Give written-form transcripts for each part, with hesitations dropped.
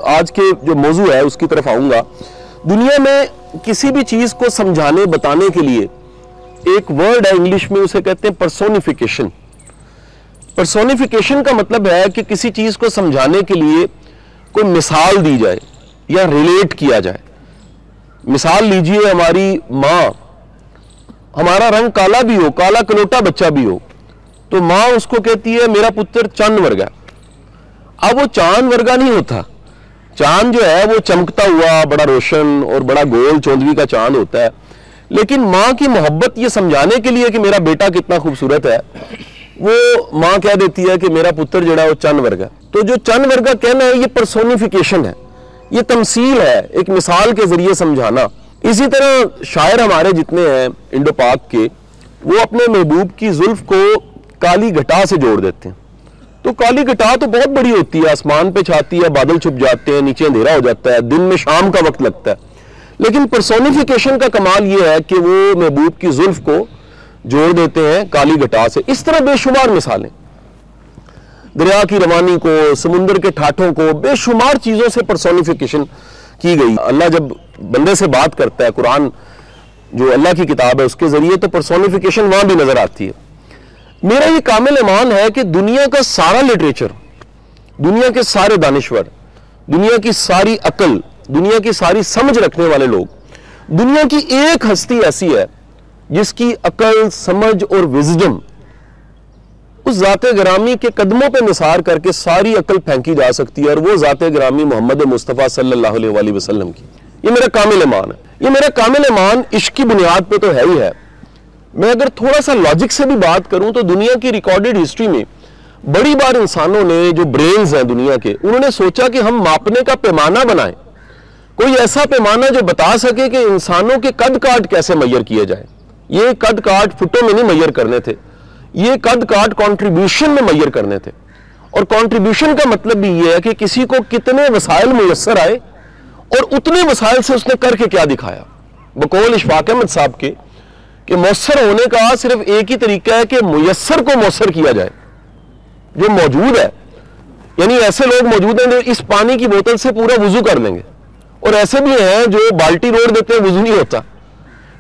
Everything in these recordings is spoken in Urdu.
آج کے جو موضوع ہے اس کی طرف آؤں گا. دنیا میں کسی بھی چیز کو سمجھانے بتانے کے لیے ایک ورڈ ہے انگلش میں, اسے کہتے ہیں پرسونیفیکیشن. پرسونیفیکیشن کا مطلب ہے کہ کسی چیز کو سمجھانے کے لیے کوئی مثال دی جائے یا ریلیٹ کیا جائے. مثال لیجئے, ہماری ماں, ہمارا رنگ کالا بھی ہو, کالا کلوٹا بچہ بھی ہو, تو ماں اس کو کہتی ہے میرا پتر چاند ورگا. اب وہ چاند ورگا نہیں ہوتا, چاند جو ہے وہ چمکتا ہوا بڑا روشن اور بڑا گول چوندوی کا چاند ہوتا ہے, لیکن ماں کی محبت یہ سمجھانے کے لیے کہ میرا بیٹا کتنا خوبصورت ہے, وہ ماں کہہ دیتی ہے کہ میرا پتر جڑا ہے وہ چند ورگا. تو جو چند ورگا کہنا ہے یہ پرسونیفیکیشن ہے, یہ تمثیل ہے, ایک مثال کے ذریعے سمجھانا. اسی طرح شاعر ہمارے جتنے ہیں انڈو پاک کے, وہ اپنے محبوب کی زلف کو کالی گھٹا سے جوڑ دیتے ہیں. تو کالی گھٹا تو بہت بڑی ہوتی ہے, آسمان پہ چھاتی ہے, بادل چھپ جاتے ہیں, نیچے اندھیرا ہو جاتا ہے, دن میں شام کا وقت لگتا ہے. لیکن پرسونیفیکیشن کا کمال یہ ہے کہ وہ محبوب کی زلف کو جوڑ دیتے ہیں کالی گھٹا سے. اس طرح بے شمار مثالیں, دریا کی روانی کو, سمندر کے ٹھاٹھوں کو, بے شمار چیزوں سے پرسونیفیکیشن کی گئی. اللہ جب بندے سے بات کرتا ہے, قرآن جو اللہ کی کتاب ہے اس کے ذریعے, تو پرسونیفیکیشن وہاں بھی نظر آتی ہے. میرا یہ کامل ایمان ہے کہ دنیا کا سارا لٹریچر, دنیا کے سارے دانشور, دنیا کی ساری عقل, دنیا کی ساری سمجھ رکھنے والے لوگ, دنیا کی ایک ہستی ایسی ہے جس کی عقل, سمجھ اور وزڈم اس ذات گرامی کے قدموں پہ نثار کر کے ساری عقل پھینکی جا سکتی ہے, اور وہ ذات گرامی محمد مصطفیٰ صلی اللہ علیہ وآلہ وسلم کی. یہ میرا کامل ایمان ہے. یہ میرا کامل ایمان عشق کی بنیاد پہ تو ہے ہی ہے. میں اگر تھوڑا سا لاجک سے بھی بات کروں تو دنیا کی ریکارڈڈ ہسٹری میں بڑی بار انسانوں نے, جو برینز ہیں دنیا کے, انہوں نے سوچا کہ ہم ماپنے کا پیمانہ بنائیں, کوئی ایسا پیمانہ جو بتا سکے کہ انسانوں کے قد کاٹ کیسے میئر کیے جائے. یہ قد کاٹ فٹوں میں نہیں میئر کرنے تھے, یہ قد کاٹ کنٹریبیوشن میں میئر کرنے تھے. اور کنٹریبیوشن کا مطلب بھی یہ ہے کہ کسی کو کتنے وسائل میسر آئے اور اتنے وسائل سے اس نے کر کے کیا دکھایا. بقول اشفاق احمد صاحب کے کہ مؤثر ہونے کا صرف ایک ہی طریقہ ہے کہ میسر کو مؤثر کیا جائے جو موجود ہے. یعنی ایسے لوگ موجود ہیں جو اس پانی کی بوتل سے پورا وضو کر لیں گے, اور ایسے بھی ہیں جو بالٹی روڑ دیتے ہیں, وضو نہیں ہوتا.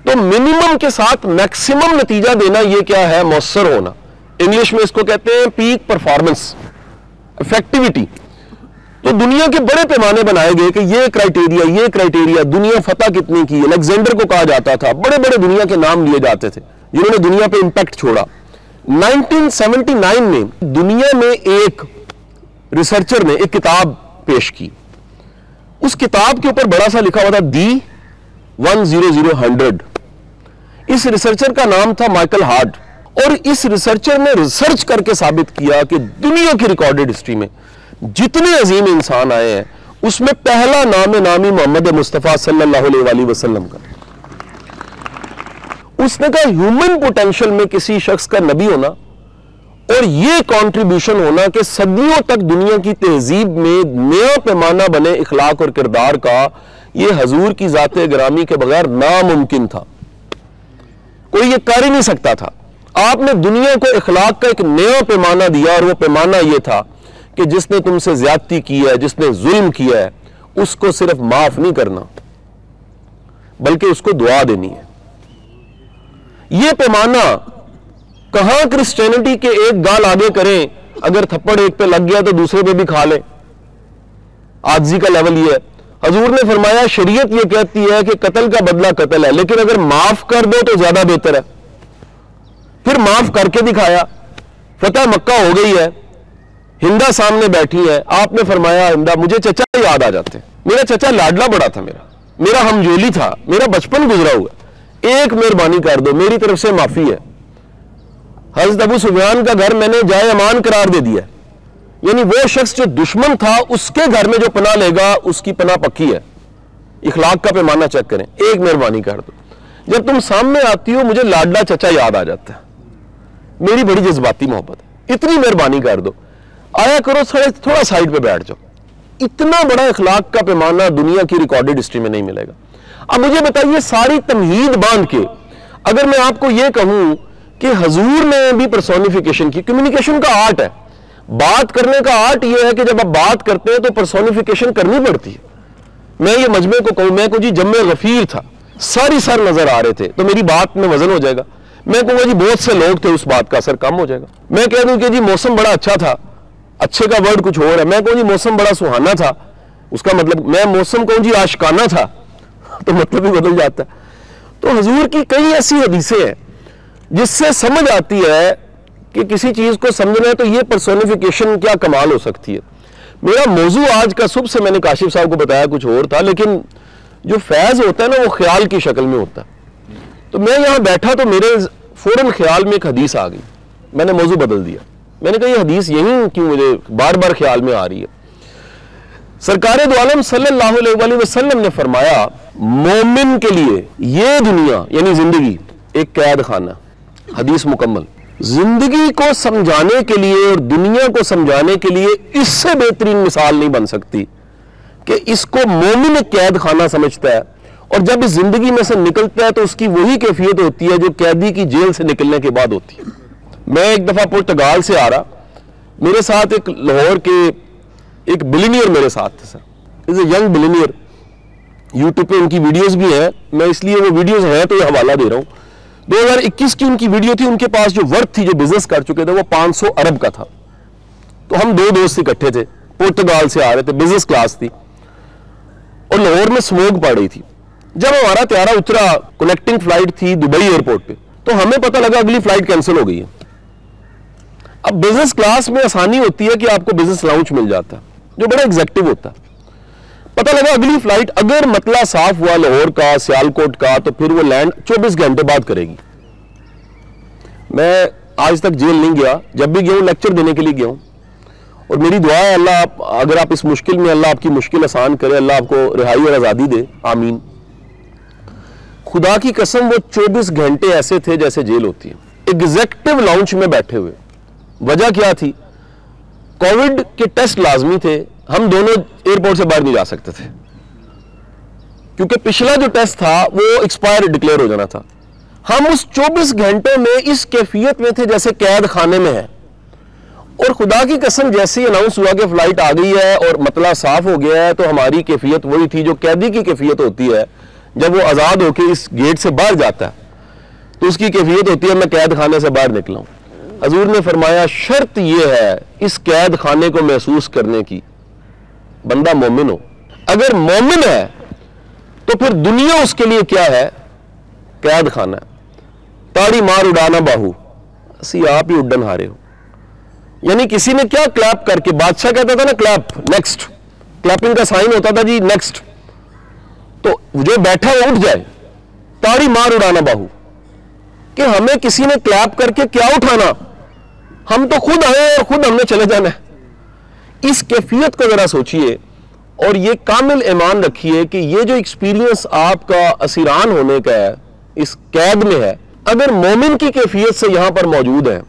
تو منیمم کے ساتھ میکسیمم نتیجہ دینا, یہ کیا ہے؟ مؤثر ہونا. انگلش میں اس کو کہتے ہیں پیک پرفارمنس, افیکٹیویٹی. تو دنیا کے بڑے پیمانے بنائے گئے کہ یہ کرائٹیریا, دنیا فتح کتنی کی. الیگزینڈر کو کہا جاتا تھا, بڑے بڑے دنیا کے نام لیے جاتے تھے جنہوں نے دنیا پہ امپیکٹ چھوڑا. 1979 میں دنیا میں ایک ریسرچر نے ایک کتاب پیش کی. اس کتاب کے اوپر بڑا سا لکھا ہوا تھا دی 100. اس ریسرچر کا نام تھا مائیکل ہارٹ, اور اس ریسرچر نے ریسرچ کر کے ثابت کیا کہ دنیا کی ریکارڈڈ ہسٹری میں جتنے عظیم انسان آئے ہیں اس میں پہلا نام نامی محمد مصطفیٰ صلی اللہ علیہ وآلہ وسلم کا. اس نے کہا ہیومن پوٹینشل میں کسی شخص کا نبی ہونا اور یہ کنٹریبیوشن ہونا کہ صدیوں تک دنیا کی تہذیب میں نیا پیمانہ بنے اخلاق اور کردار کا, یہ حضور کی ذات گرامی کے بغیر ناممکن تھا. کوئی یہ کر ہی نہیں سکتا تھا. آپ نے دنیا کو اخلاق کا ایک نیا پیمانہ دیا, اور وہ پیمانہ یہ تھا کہ جس نے تم سے زیادتی کی ہے, جس نے ظلم کیا ہے, اس کو صرف معاف نہیں کرنا بلکہ اس کو دعا دینی ہے. یہ پیمانہ کہاں کرسچینٹی کے ایک گال آگے کریں, اگر تھپڑ ایک پہ لگ گیا تو دوسرے پہ بھی کھا لیں, عاجزی کا لیول یہ ہے. حضور نے فرمایا شریعت یہ کہتی ہے کہ قتل کا بدلہ قتل ہے, لیکن اگر معاف کر دو تو زیادہ بہتر ہے. پھر معاف کر کے دکھایا. فتح مکہ ہو گئی ہے, ہندا سامنے بیٹھی ہے, آپ نے فرمایا ہندا مجھے چچا یاد آ جاتے ہیں, میرا چچا لاڈلا بڑا تھا, میرا ہمجولی تھا, میرا بچپن گزرا ہوا, ایک مہربانی کر دو, میری طرف سے معافی ہے. حضرت ابو سفیان کا گھر میں نے جائے امان قرار دے دیا. یعنی وہ شخص جو دشمن تھا اس کے گھر میں جو پناہ لے گا اس کی پناہ پکی ہے. اخلاق کا پیمانہ چیک کریں, ایک مہربانی کر دو. جب تم سامنے آتی ہو مجھے لاڈلا چچا یاد آ جاتا ہے, میری بڑی جذباتی محبت ہے, اتنی مہربانی کر دو, آیا کرو تھوڑا سائڈ پہ بیٹھ جاؤ. اتنا بڑا اخلاق کا پیمانہ دنیا کی ریکارڈڈ ہسٹری میں نہیں ملے گا. اب مجھے بتائیے ساری تمہید باندھ کے اگر میں آپ کو یہ کہوں کہ حضور نے بھی پرسونیفیکیشن کی, کمیونیکیشن کا آرٹ ہے, بات کرنے کا آرٹ یہ ہے کہ جب آپ بات کرتے ہیں تو پرسونیفیکیشن کرنی پڑتی ہے. میں یہ مجمع کو کہوں، میں کو جی جمع غفیر تھا، ساری سر نظر آ رہے تھے تو میری بات میں وزن ہو جائے گا. میں کہوں گا جی بہت سے لوگ تھے، اس بات کا اثر کم ہو جائے گا. میں کہہ دوں کہ جی موسم بڑا اچھا تھا، اچھے کا ورڈ کچھ اور ہے. میں کہوں جی موسم بڑا سہانا تھا، اس کا مطلب میں موسم کہوں جی عاشقانہ تھا تو مطلب بھی بدل جاتا ہے. تو حضور کی کئی ایسی حدیثیں ہیں جس سے سمجھ آتی ہے کہ کسی چیز کو سمجھنا ہے تو یہ پرسونیفیکیشن کیا کمال ہو سکتی ہے. میرا موضوع آج کا صبح سے میں نے کاشف صاحب کو بتایا کچھ اور تھا، لیکن جو فیض ہوتا ہے نا وہ خیال کی شکل میں ہوتا ہے. تو میں یہاں بیٹھا تو میرے فوراً خیال میں ایک حدیث آ گئی، میں نے موضوع بدل دیا. میں نے کہا یہ حدیث یہی کیوں مجھے بار بار خیال میں آ رہی ہے. سرکار دو عالم صلی اللہ علیہ وآلہ وسلم نے فرمایا مومن کے لیے یہ دنیا یعنی زندگی ایک قید خانہ. حدیث مکمل. زندگی کو سمجھانے کے لیے اور دنیا کو سمجھانے کے لیے اس سے بہترین مثال نہیں بن سکتی کہ اس کو مومن ایک قید خانہ سمجھتا ہے اور جب اس زندگی میں سے نکلتا ہے تو اس کی وہی کیفیت ہوتی ہے جو قیدی کی جیل سے نکلنے کے بعد ہوتی ہے. میں ایک دفعہ پرتگال سے آ رہا، میرے ساتھ ایک لاہور کے ایک بلینئر میرے ساتھ تھے. سر از اے ینگ بلینئر، یوٹیوب پہ ان کی ویڈیوز بھی ہیں، میں اس لیے وہ ویڈیوز ہیں تو یہ حوالہ دے رہا ہوں. 2021 کی ان کی ویڈیو تھی، ان کے پاس جو ورتھ تھی جو بزنس کر چکے تھے وہ 500 ارب کا تھا. تو ہم دو دوست اکٹھے تھے، پرتگال سے آ رہے تھے، بزنس کلاس تھی اور لاہور میں سموک پڑ رہی تھی. جب ہمارا طیارہ اترا، کنیکٹنگ فلائٹ تھی دبئی ایئرپورٹ پہ، تو ہمیں پتہ لگا اگلی فلائٹ کینسل ہو گئی ہے. اب بزنس کلاس میں آسانی ہوتی ہے کہ آپ کو بزنس لاؤنج مل جاتا ہے جو بڑا ایگزیکٹو ہوتا ہے. پتہ لگا اگلی فلائٹ اگر مطلع صاف ہوا لاہور کا سیالکوٹ کا تو پھر وہ لینڈ 24 گھنٹے بعد کرے گی. میں آج تک جیل نہیں گیا، جب بھی گیا ہوں لیکچر دینے کے لیے گیا ہوں اور میری دعا ہے اللہ اگر آپ اس مشکل میں اللہ آپ کی مشکل آسان کرے، اللہ آپ کو رہائی اور آزادی دے، آمین. خدا کی قسم وہ 24 گھنٹے ایسے تھے جیسے جیل ہوتی ہے، ایگزیکٹو لاؤنج میں بیٹھے ہوئے. وجہ کیا تھی؟ کووڈ کے ٹیسٹ لازمی تھے، ہم دونوں ایئرپورٹ سے باہر نہیں جا سکتے تھے کیونکہ پچھلا جو ٹیسٹ تھا وہ ایکسپائر ڈکلیئر ہو جانا تھا. ہم اس 24 گھنٹوں میں اس کیفیت میں تھے جیسے قید خانے میں ہے. اور خدا کی قسم جیسے ہی اناؤنس ہوا کہ فلائٹ آ گئی ہے اور مطلع صاف ہو گیا ہے تو ہماری کیفیت وہی تھی جو قیدی کی کیفیت ہوتی ہے جب وہ آزاد ہو کے اس گیٹ سے باہر جاتا ہے تو اس کی کیفیت ہوتی ہے میں قید خانے سے باہر نکلا ہوں. حضور نے فرمایا شرط یہ ہے اس قید خانے کو محسوس کرنے کی بندہ مومن ہو. اگر مومن ہے تو پھر دنیا اس کے لیے کیا ہے؟ قید خانہ ہے. تاڑی مار اڑانا باہو، اسی آپ ہی اڈن ہارے ہو. یعنی کسی نے کیا کلیپ کر کے، بادشاہ کہتا تھا نا کلیپ نیکسٹ، کلیپنگ کا سائن ہوتا تھا جی نیکسٹ، تو جو بیٹھا وہ اٹھ جائے. تاڑی مار اڑانا باہو کہ ہمیں کسی نے کلیپ کر کے کیا اٹھانا، ہم تو خود آئے اور خود ہم نے چلے جانا ہے. اس کیفیت کو ذرا سوچئے اور یہ کامل ایمان رکھیے کہ یہ جو ایکسپیرینس آپ کا اسیران ہونے کا ہے اس قید میں ہے، اگر مومن کی کیفیت سے یہاں پر موجود ہے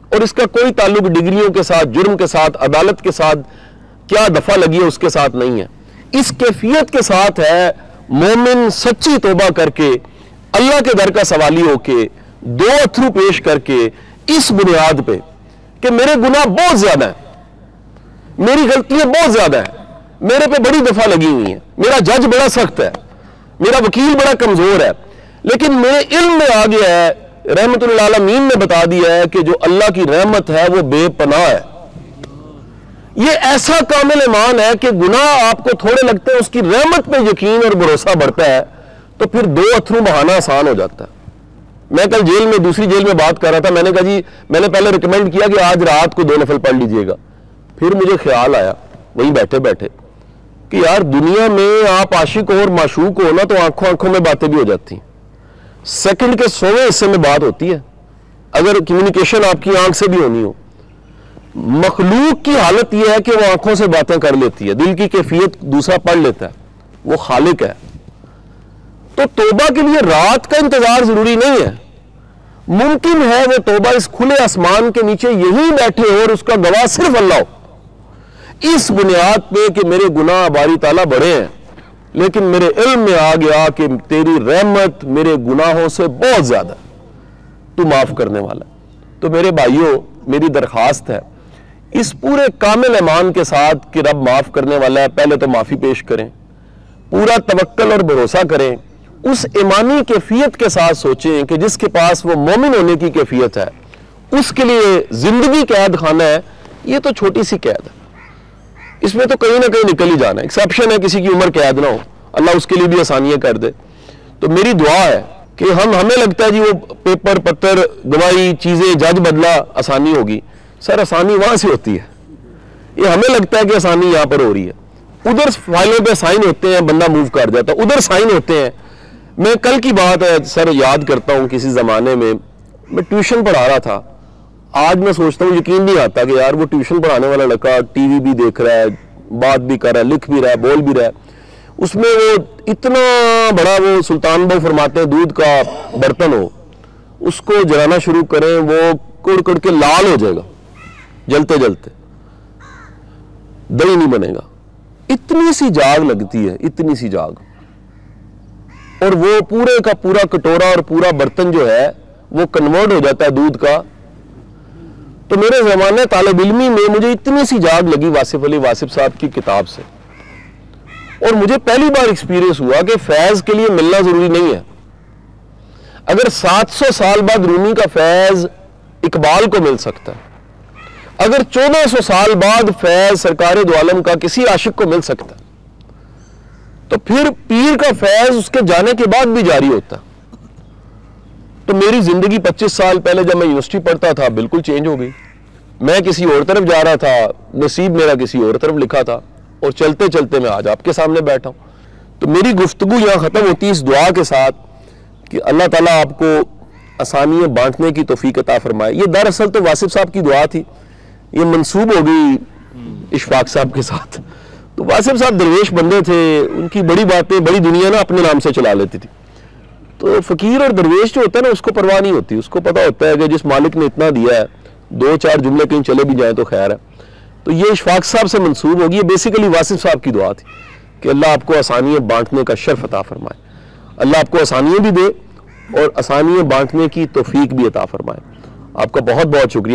اور اس کا کوئی تعلق ڈگریوں کے ساتھ، جرم کے ساتھ، عدالت کے ساتھ، کیا دفعہ لگی ہے اس کے ساتھ نہیں ہے، اس کیفیت کے ساتھ ہے مومن سچی توبہ کر کے اللہ کے در کا سوالی ہو کے دو اتھرو پیش کر کے اس بنیاد پہ کہ میرے گناہ بہت زیادہ ہیں، میری غلطیاں بہت زیادہ ہیں، میرے پہ بڑی دفعہ لگی ہوئی ہیں، میرا جج بڑا سخت ہے، میرا وکیل بڑا کمزور ہے، لیکن میرے علم میں آ گیا ہے، رحمت اللہ العالمین نے بتا دیا ہے کہ جو اللہ کی رحمت ہے وہ بے پناہ ہے. یہ ایسا کامل ایمان ہے کہ گناہ آپ کو تھوڑے لگتے ہیں، اس کی رحمت پہ یقین اور بھروسہ بڑھتا ہے تو پھر دو اتھرو بہانا آسان ہو جاتا ہے. میں کل جیل میں دوسری جیل میں بات کر رہا تھا، میں نے کہا جی میں نے پہلے ریکمینڈ کیا کہ آج رات کو 2 نفل پڑھ لیجئے گا. پھر مجھے خیال آیا وہیں بیٹھے بیٹھے کہ یار دنیا میں آپ عاشق اور معشوق ہو نا تو آنکھوں میں باتیں بھی ہو جاتی ہیں، سیکنڈ کے 100ویں حصے میں بات ہوتی ہے اگر کمیونیکیشن آپ کی آنکھ سے بھی ہونی ہو. مخلوق کی حالت یہ ہے کہ وہ آنکھوں سے باتیں کر لیتی ہے، دل کی کیفیت دوسرا پڑھ لیتا ہے، وہ خالق ہے. تو توبہ کے لیے رات کا انتظار ضروری نہیں ہے، ممکن ہے وہ توبہ اس کھلے آسمان کے نیچے یہی بیٹھے ہو اور اس کا گواہ صرف اللہ ہو، اس بنیاد پہ کہ میرے گناہ باری تعالیٰ بڑے ہیں لیکن میرے علم میں آ گیا کہ تیری رحمت میرے گناہوں سے بہت زیادہ، تو معاف کرنے والا. تو میرے بھائیوں میری درخواست ہے اس پورے کامل ایمان کے ساتھ کہ رب معاف کرنے والا ہے، پہلے تو معافی پیش کریں، پورا توکل اور بھروسہ کریں، اس ایمانی کیفیت کے ساتھ سوچیں کہ جس کے پاس وہ مومن ہونے کی کیفیت ہے، اس کے لیے زندگی قید خانہ ہے، یہ تو چھوٹی سی قید ہے، اس میں تو کہیں نہ کہیں نکل ہی جانا ہے، ایکسیپشن ہے کسی کی عمر قید نہ ہو، اللہ اس کے لیے بھی آسانیاں کر دے۔ تو میری دعا ہے کہ ہمیں لگتا ہے جی وہ پیپر پتر گواہی چیزیں جج بدلا آسانی ہوگی، سر آسانی وہاں سے ہوتی ہے، یہ ہمیں لگتا ہے کہ آسانی یہاں پر ہو رہی ہے، ادھر فائلوں پہ سائن ہوتے ہیں، بندہ موو کر جاتا ہے، ادھر سائن ہوتے ہیں۔ میں کل کی بات ہے سر یاد کرتا ہوں، کسی زمانے میں ٹیوشن پڑھا رہا تھا، آج میں سوچتا ہوں یقین نہیں آتا کہ یار وہ ٹیوشن پڑھانے والا لڑکا ٹی وی بھی دیکھ رہا ہے، بات بھی کر رہا ہے، لکھ بھی رہا ہے، بول بھی رہا ہے، اس میں وہ اتنا بڑا وہ سلطان بہو فرماتے ہیں دودھ کا برتن ہو، اس کو جلانا شروع کریں وہ کڑ کڑ کے لال ہو جائے گا، جلتے جلتے دہی نہیں بنے گا، اتنی سی جاگ لگتی ہے، اتنی سی جاگ، اور وہ پورے کا پورا کٹورا اور پورا برتن جو ہے وہ کنورٹ ہو جاتا ہے دودھ کا۔ تو میرے زمانے طالب علمی میں مجھے اتنی سی جاگ لگی واصف علی واصف صاحب کی کتاب سے، اور مجھے پہلی بار ایکسپیرینس ہوا کہ فیض کے لیے ملنا ضروری نہیں ہے۔ اگر 700 سال بعد رومی کا فیض اقبال کو مل سکتا ہے، اگر 1400 سال بعد فیض سرکار دو عالم کا کسی عاشق کو مل سکتا ہے، تو پھر پیر کا فیض اس کے جانے کے بعد بھی جاری ہوتا ہے۔ تو میری زندگی 25 سال پہلے جب میں یونیورسٹی پڑھتا تھا بالکل چینج ہو گئی، میں کسی اور طرف جا رہا تھا، نصیب میرا کسی اور طرف لکھا تھا، اور چلتے چلتے میں آج آپ کے سامنے بیٹھا ہوں۔ تو میری گفتگو یہاں ختم ہوتی ہے اس دعا کے ساتھ کہ اللہ تعالیٰ آپ کو آسانیاں بانٹنے کی توفیق عطا فرمائے۔ یہ دراصل تو واصف صاحب کی دعا تھی، یہ منسوب ہو گئی اشفاق صاحب کے ساتھ۔ تو واصف صاحب درویش بندے تھے، ان کی بڑی باتیں بڑی دنیا نا اپنے نام سے چلا لیتی تھی۔ تو فقیر اور درویش جو ہوتا ہے نا اس کو پرواہ نہیں ہوتی، اس کو پتا ہوتا ہے کہ جس مالک نے اتنا دیا ہے، 2-4 جملے کہیں چلے بھی جائیں تو خیر ہے۔ تو یہ اشفاق صاحب سے منسوب ہوگی، یہ بیسیکلی واصف صاحب کی دعا تھی کہ اللہ آپ کو آسانیاں بانٹنے کا شرف عطا فرمائے، اللہ آپ کو آسانیاں بھی دے اور آسانیاں بانٹنے کی توفیق بھی عطا فرمائے۔ آپ کا بہت بہت شکریہ۔